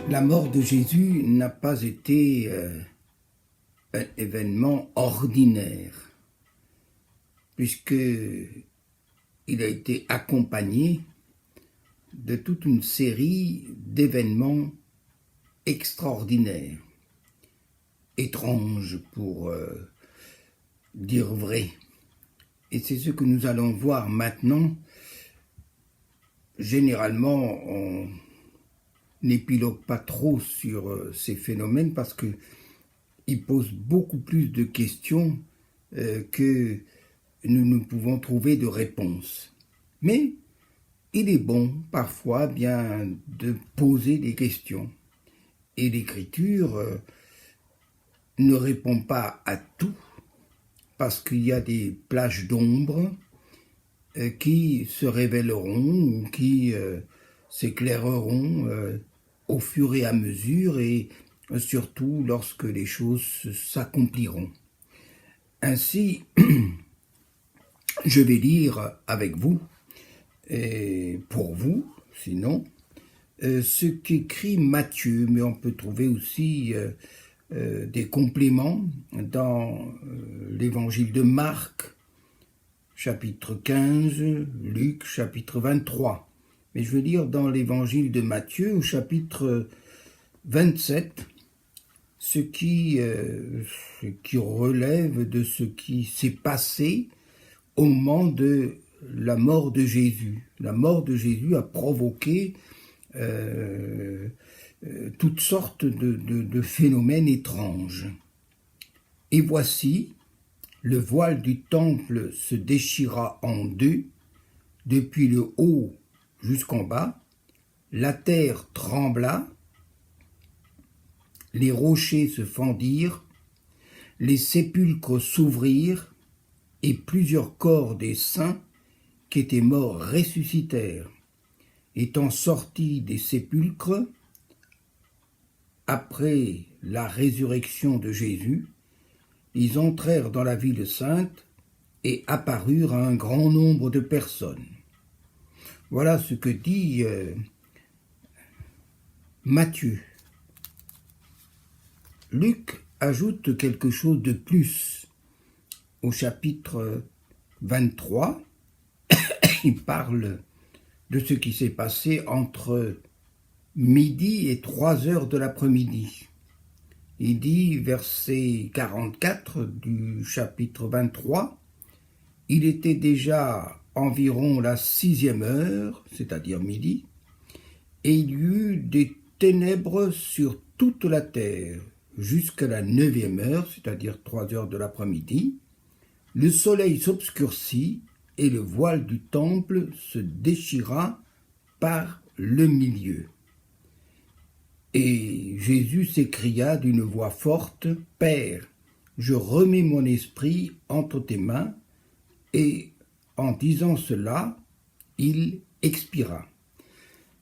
La mort de Jésus n'a pas été un événement ordinaire, puisqu'il a été accompagné de toute une série d'événements extraordinaires, étranges pour dire vrai. Et c'est ce que nous allons voir maintenant. Généralement, on n'épilogue pas trop sur ces phénomènes parce qu'ils posent beaucoup plus de questions que nous ne pouvons trouver de réponses. Mais il est bon parfois bien de poser des questions. Et l'Écriture ne répond pas à tout parce qu'il y a des plages d'ombre qui se révéleront ou qui s'éclaireront au fur et à mesure et surtout lorsque les choses s'accompliront. Ainsi, je vais lire avec vous, et pour vous, sinon, ce qu'écrit Matthieu, mais on peut trouver aussi des compléments dans l'évangile de Marc, chapitre 15, Luc, chapitre 23. Mais je veux lire dans l'évangile de Matthieu, au chapitre 27, ce qui relève de ce qui s'est passé au moment de la mort de Jésus. La mort de Jésus a provoqué toutes sortes de phénomènes étranges. Et voici, le voile du temple se déchira en deux, depuis le haut jusqu'en bas, la terre trembla, les rochers se fendirent, les sépulcres s'ouvrirent, et plusieurs corps des saints qui étaient morts ressuscitèrent. Étant sortis des sépulcres, après la résurrection de Jésus, ils entrèrent dans la ville sainte et apparurent à un grand nombre de personnes. Voilà ce que dit Matthieu. Luc ajoute quelque chose de plus. Au chapitre 23, il parle de ce qui s'est passé entre midi et 3 heures de l'après-midi. Il dit, verset 44 du chapitre 23, « Il était déjà environ la 6e heure, c'est-à-dire midi, et il y eut des ténèbres sur toute la terre jusqu'à la 9e heure, c'est-à-dire 3 heures de l'après-midi. Le soleil s'obscurcit et le voile du temple se déchira par le milieu. Et Jésus s'écria d'une voix forte, « Père, je remets mon esprit entre tes mains. » Et en disant cela, il expira.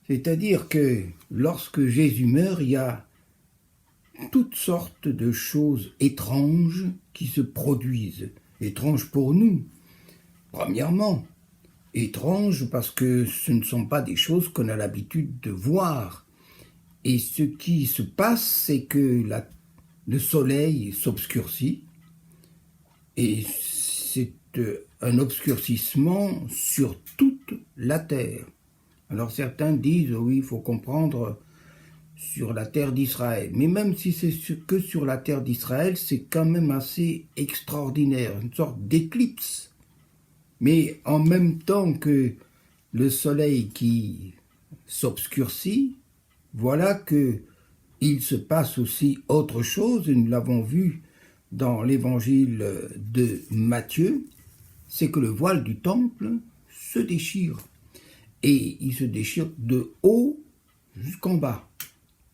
C'est-à-dire que lorsque Jésus meurt, il y a toutes sortes de choses étranges qui se produisent. Étranges pour nous, premièrement. Étranges parce que ce ne sont pas des choses qu'on a l'habitude de voir. Et ce qui se passe, c'est que le soleil s'obscurcit, et c'est un obscurcissement sur toute la terre. Alors certains disent, oui, il faut comprendre sur la terre d'Israël. Mais même si c'est que sur la terre d'Israël, c'est quand même assez extraordinaire, une sorte d'éclipse. Mais en même temps que le soleil qui s'obscurcit, voilà qu'il se passe aussi autre chose, et nous l'avons vu dans l'évangile de Matthieu, c'est que le voile du temple se déchire. Et il se déchire de haut jusqu'en bas,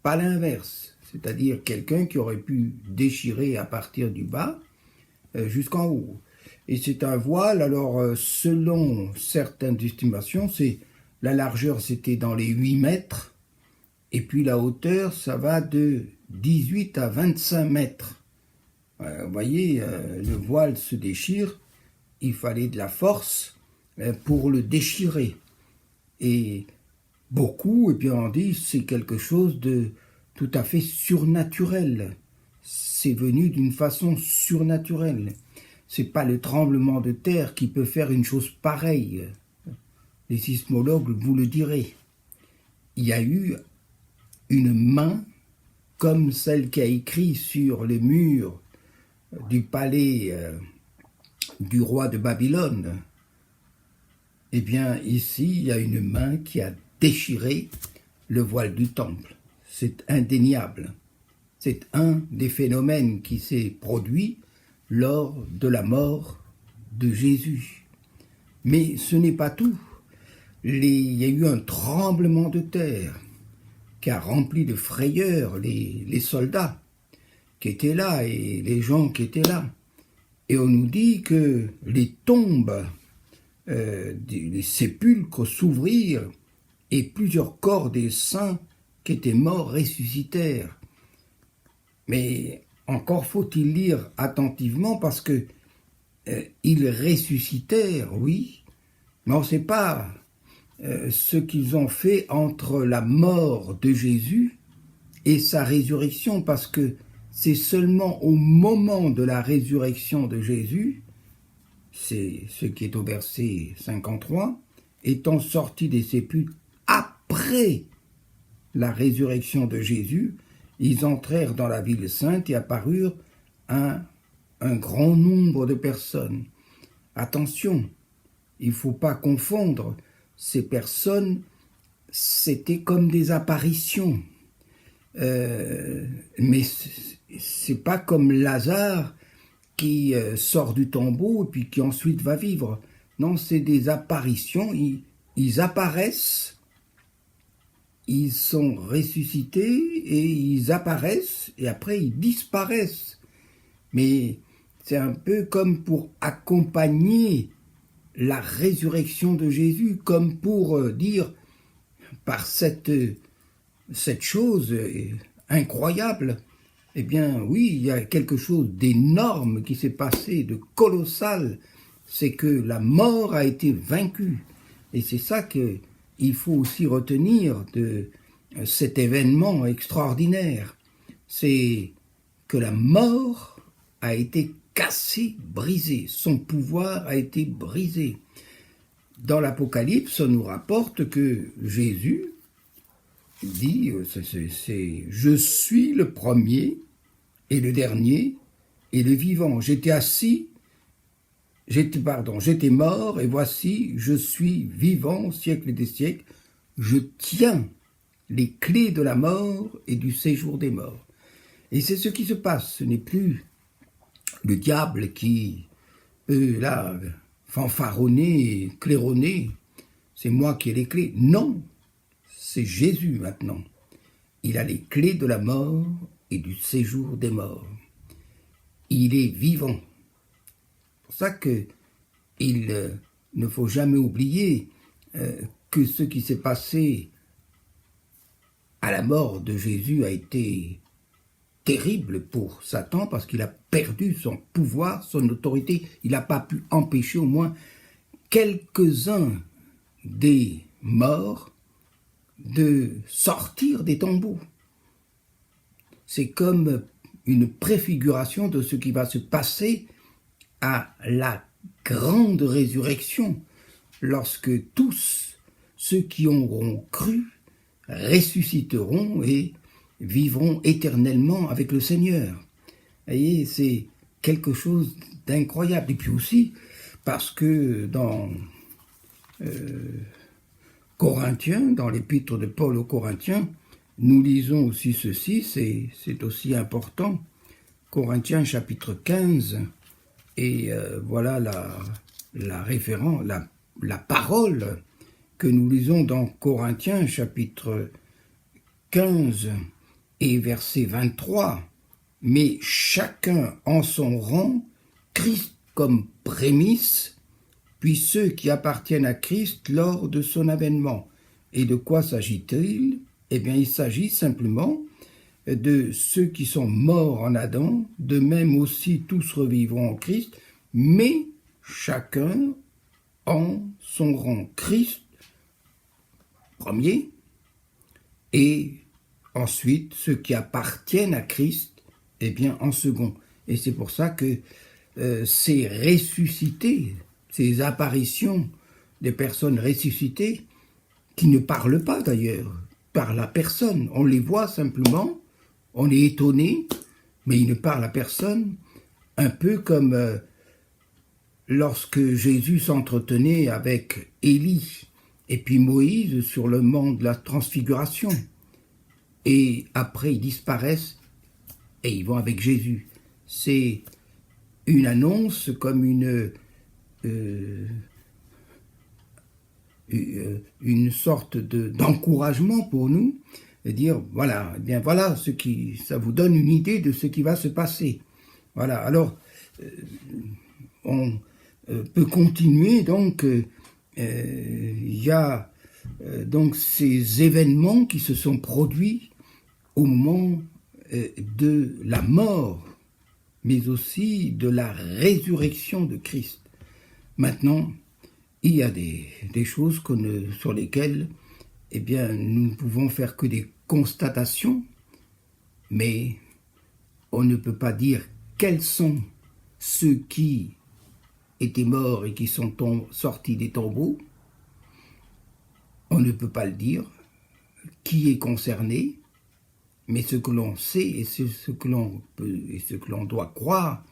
pas l'inverse. C'est-à-dire quelqu'un qui aurait pu déchirer à partir du bas jusqu'en haut. Et c'est un voile, alors selon certaines estimations, la largeur c'était dans les 8 mètres, et puis la hauteur, ça va de 18 à 25 mètres. Vous voyez, le voile se déchire, il fallait de la force pour le déchirer. Et beaucoup, et puis on dit, c'est quelque chose tout à fait surnaturel. C'est venu d'une façon surnaturelle. C'est pas le tremblement de terre qui peut faire une chose pareille. Les sismologues vous le diraient. Il y a eu une main comme celle qui a écrit sur les murs du palais du roi de Babylone. Eh bien, ici, il y a une main qui a déchiré le voile du temple. C'est indéniable. C'est un des phénomènes qui s'est produit lors de la mort de Jésus. Mais ce n'est pas tout. Il y a eu un tremblement de terre qui a rempli de frayeur les soldats qui étaient là et les gens qui étaient là. Et on nous dit que les tombes, les sépulcres s'ouvrirent et plusieurs corps des saints qui étaient morts ressuscitèrent. Mais encore faut-il lire attentivement parce que ils ressuscitèrent, oui, mais on ne sait pas ce qu'ils ont fait entre la mort de Jésus et sa résurrection, parce que c'est seulement au moment de la résurrection de Jésus, c'est ce qui est au verset 53, étant sortis des sépulcres après la résurrection de Jésus, ils entrèrent dans la ville sainte et apparurent un grand nombre de personnes. Attention, il ne faut pas confondre. Ces personnes, c'était comme des apparitions. Mais c'est pas comme Lazare qui sort du tombeau et puis qui ensuite va vivre. Non, c'est des apparitions. Ils apparaissent, ils sont ressuscités et ils apparaissent et après ils disparaissent. Mais c'est un peu comme pour accompagner la résurrection de Jésus, comme pour dire, par cette chose incroyable, eh bien oui, il y a quelque chose d'énorme qui s'est passé, de colossal, c'est que la mort a été vaincue. Et c'est ça qu'il faut aussi retenir de cet événement extraordinaire, c'est que la mort a été cassé, brisé, son pouvoir a été brisé. Dans l'Apocalypse, on nous rapporte que Jésus dit, je suis le premier et le dernier et le vivant. J'étais mort et voici, je suis vivant au siècle des siècles. Je tiens les clés de la mort et du séjour des morts. Et c'est ce qui se passe, ce n'est plus le diable qui, là, fanfaronner, claironner, c'est moi qui ai les clés. Non, c'est Jésus maintenant. Il a les clés de la mort et du séjour des morts. Il est vivant. C'est pour ça qu'il ne faut jamais oublier que ce qui s'est passé à la mort de Jésus a été terrible pour Satan parce qu'il a perdu son pouvoir, son autorité. Il n'a pas pu empêcher au moins quelques-uns des morts de sortir des tombeaux. C'est comme une préfiguration de ce qui va se passer à la grande résurrection, lorsque tous ceux qui auront cru ressusciteront et vivront éternellement avec le Seigneur. Vous voyez, c'est quelque chose d'incroyable. Et puis aussi, parce que dans Corinthiens, dans l'épître de Paul aux Corinthiens, nous lisons aussi ceci, c'est aussi important. Corinthiens chapitre 15, et voilà la référence, la parole que nous lisons dans Corinthiens chapitre 15 et verset 23. Mais chacun en son rang, Christ comme prémisse, puis ceux qui appartiennent à Christ lors de son avènement. Et de quoi s'agit-il? Eh bien, il s'agit simplement de ceux qui sont morts en Adam, de même aussi tous revivront en Christ, mais chacun en son rang. Christ, premier, et ensuite ceux qui appartiennent à Christ, eh bien en second. Et c'est pour ça que ces ressuscités, ces apparitions des personnes ressuscitées, qui ne parlent pas d'ailleurs, parlent à personne. On les voit simplement, on est étonné, mais ils ne parlent à personne, un peu comme lorsque Jésus s'entretenait avec Élie et puis Moïse sur le mont de la transfiguration. Et après, ils disparaissent et ils vont avec Jésus. C'est une annonce comme une sorte d'encouragement pour nous, de dire, voilà, eh bien voilà, ça vous donne une idée de ce qui va se passer. Voilà, alors, on peut continuer, donc, il y a donc ces événements qui se sont produits au moment de la mort, mais aussi de la résurrection de Christ. Maintenant, il y a des choses sur lesquelles eh bien, nous ne pouvons faire que des constatations, mais on ne peut pas dire quels sont ceux qui étaient morts et qui sont sortis des tombeaux. On ne peut pas le dire, qui est concerné, mais ce que l'on sait et ce que l'on doit croire,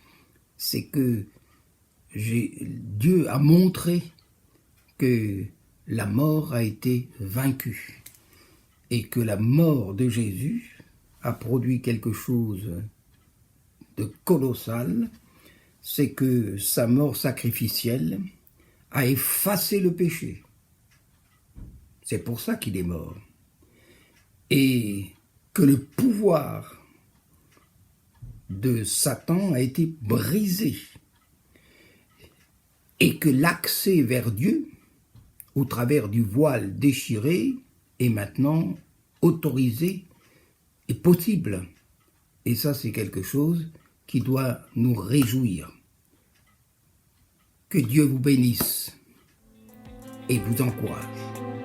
c'est que Dieu a montré que la mort a été vaincue et que la mort de Jésus a produit quelque chose de colossal, c'est que sa mort sacrificielle a effacé le péché. C'est pour ça qu'il est mort. Et que le pouvoir de Satan a été brisé. Et que l'accès vers Dieu, au travers du voile déchiré, est maintenant autorisé et possible. Et ça, c'est quelque chose qui doit nous réjouir. Que Dieu vous bénisse et vous encourage.